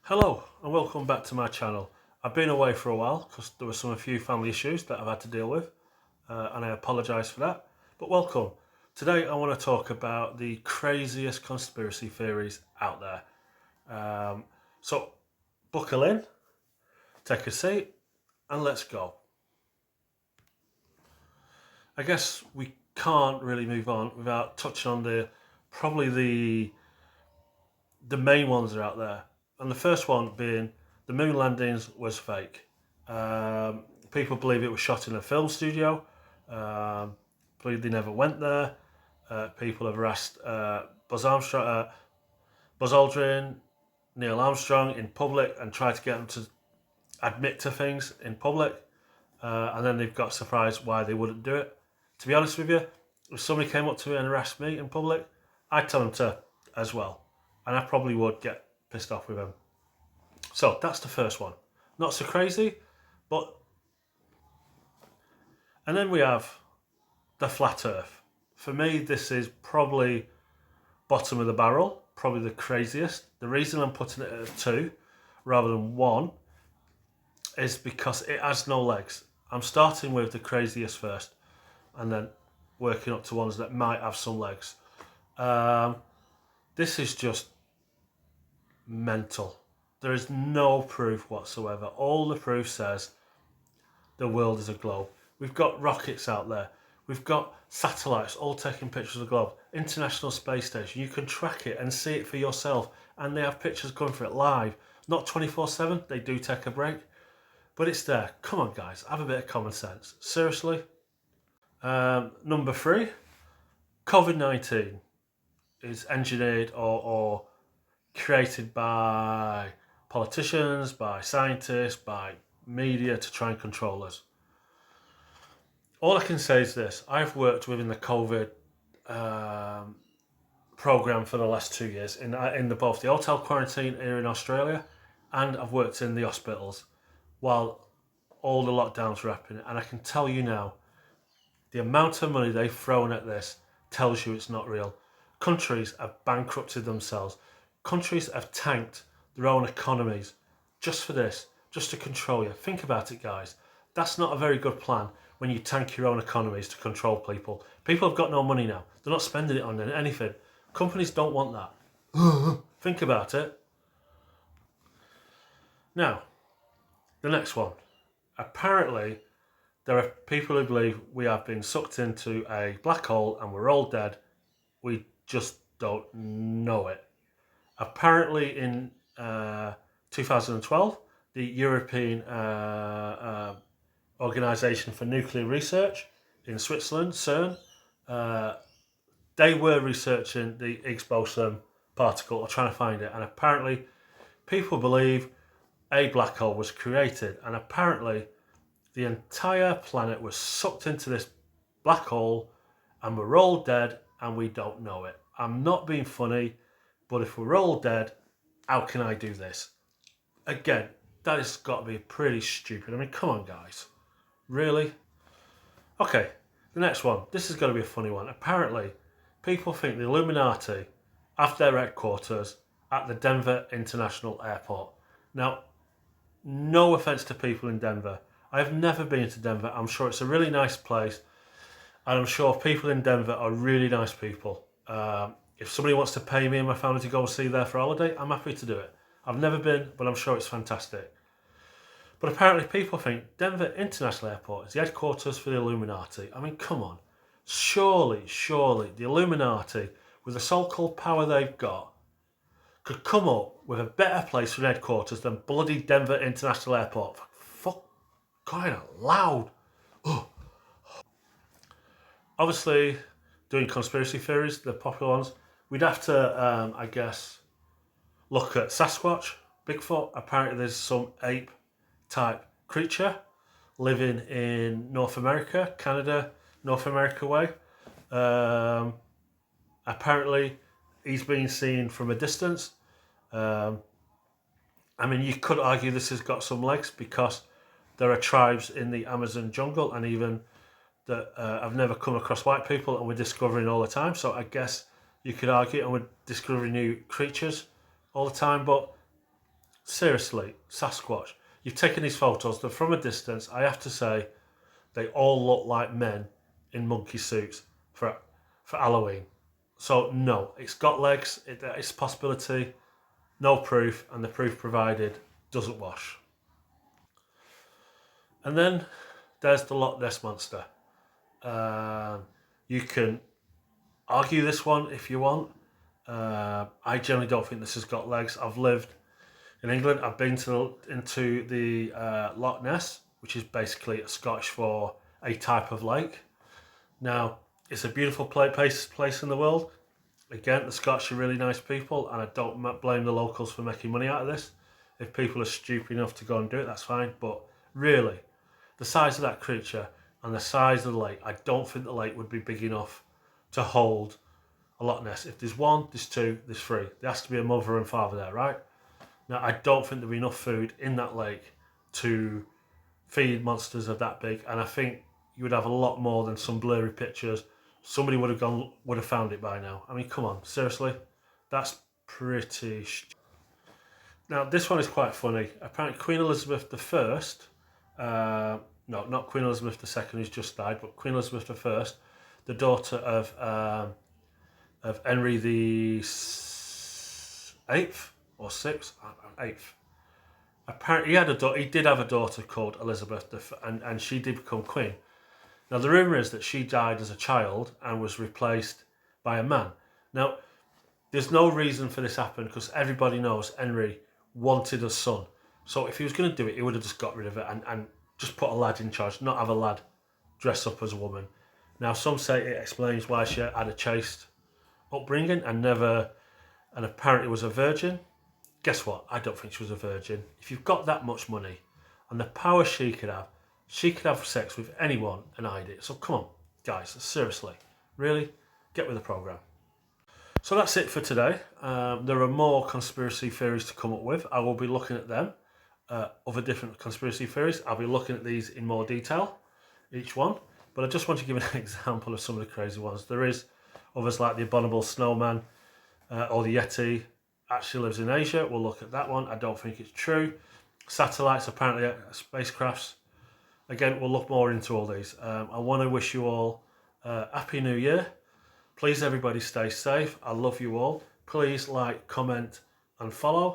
Hello and welcome back to my channel. I've been away for a while because there were a few family issues that I've had to deal with and I apologise for that, but welcome. Today I want to talk about the craziest conspiracy theories out there. So buckle in, take a seat and let's go. I guess we can't really move on without touching on probably the main ones that are out there. And the first one being the moon landings was fake. People believe it was shot in a film studio. Believe they never went there. People have harassed Buzz Aldrin, Neil Armstrong in public and tried to get them to admit to things in public. And then they've got surprised why they wouldn't do it. To be honest with you, if somebody came up to me and harassed me in public, I'd tell them to as well. And I probably would get pissed off with them. So that's the first one. Not so crazy, but... And then we have the flat earth. For me, this is probably bottom of the barrel, probably the craziest. The reason I'm putting it at 2 rather than 1 is because it has no legs. I'm starting with the craziest first and then working up to ones that might have some legs. This is just mental. There is no proof whatsoever. All the proof says the world is a globe. We've got rockets out there. We've got satellites all taking pictures of the globe. International Space Station. You can track it and see it for yourself. And they have pictures going for it live. Not 24/7. They do take a break. But it's there. Come on, guys. Have a bit of common sense. Seriously. Number 3. COVID-19 is engineered or created by politicians, by scientists, by media to try and control us. All I can say is this. I've worked within the COVID program for the last 2 years in both the hotel quarantine here in Australia and I've worked in the hospitals while all the lockdowns were happening. And I can tell you now, the amount of money they've thrown at this tells you it's not real. Countries have bankrupted themselves. Countries have tanked their own economies just for this, just to control you. Think about it, guys. That's not a very good plan when you tank your own economies to control people. People have got no money now. They're not spending it on anything. Companies don't want that. Think about it. Now, the next one. Apparently, there are people who believe we have been sucked into a black hole and we're all dead. We just don't know it. Apparently in 2012, the European Organisation for Nuclear Research in Switzerland, CERN, they were researching the Higgs boson particle or trying to find it. And apparently people believe a black hole was created. And apparently the entire planet was sucked into this black hole and we're all dead and we don't know it. I'm not being funny, but if we're all dead, how can I do this? Again, that has got to be pretty stupid. I mean, come on, guys. Really? Okay, the next one. This is going to be a funny one. Apparently, people think the Illuminati have their headquarters at the Denver International Airport. Now, no offence to people in Denver. I have never been to Denver. I'm sure it's a really nice place. And I'm sure people in Denver are really nice people. If somebody wants to pay me and my family to go and see there for a holiday, I'm happy to do it. I've never been, but I'm sure it's fantastic. But apparently people think Denver International Airport is the headquarters for the Illuminati. I mean, come on. Surely, the Illuminati, with the so-called power they've got, could come up with a better place for headquarters than bloody Denver International Airport. Fuck, crying out loud. Ugh. Obviously, doing conspiracy theories, the popular ones, we'd have to, I guess, look at Sasquatch, Bigfoot. Apparently there's some ape type creature living in North America, Canada, North America way. Apparently he's been seen from a distance. I mean, you could argue this has got some legs because there are tribes in the Amazon jungle and even that have never come across white people and we're discovering all the time. So I guess you could argue and we're discovering new creatures all the time. But seriously, Sasquatch. You've taken these photos. They're from a distance. I have to say, they all look like men in monkey suits for Halloween. So no, it's got legs. It's a possibility. No proof, and the proof provided doesn't wash. And then there's the Loch Ness monster. You can argue this one if you want. I generally don't think this has got legs. I've lived in England. I've been into the Loch Ness, which is basically a Scottish for a type of lake. Now, it's a beautiful place in the world. Again, the Scots are really nice people, and I don't blame the locals for making money out of this. If people are stupid enough to go and do it, that's fine. But really, the size of that creature and the size of the lake, I don't think the lake would be big enough to hold a Loch Ness. If there's one, there's two, there's three. There has to be a mother and father there, right? Now, I don't think there'd be enough food in that lake to feed monsters of that big, and I think you would have a lot more than some blurry pictures. Somebody would have found it by now. I mean, come on, seriously, that's pretty. Now, this one is quite funny. Apparently, Queen Elizabeth I, no, not Queen Elizabeth II, who's just died, but Queen Elizabeth I, the daughter of Henry the Eighth or Sixth, Eighth. Apparently, he did have a daughter called Elizabeth, and she did become queen. Now, the rumour is that she died as a child and was replaced by a man. Now, there's no reason for this to happen because everybody knows Henry wanted a son. So if he was going to do it, he would have just got rid of it and just put a lad in charge, not have a lad dress up as a woman. Now, some say it explains why she had a chaste upbringing and apparently was a virgin. Guess what? I don't think she was a virgin. If you've got that much money and the power she could have sex with anyone and hide it. So come on, guys, seriously, really, get with the program. So that's it for today. There are more conspiracy theories to come up with. I will be looking at them, other different conspiracy theories. I'll be looking at these in more detail, each one. But I just want to give an example of some of the crazy ones. There is others like the abominable snowman or the Yeti actually lives in Asia. We'll look at that one. I don't think it's true. Satellites apparently are spacecrafts. Again, we'll look more into all these. I want to wish you all a Happy New Year. Please, everybody, stay safe. I love you all. Please like, comment, and follow.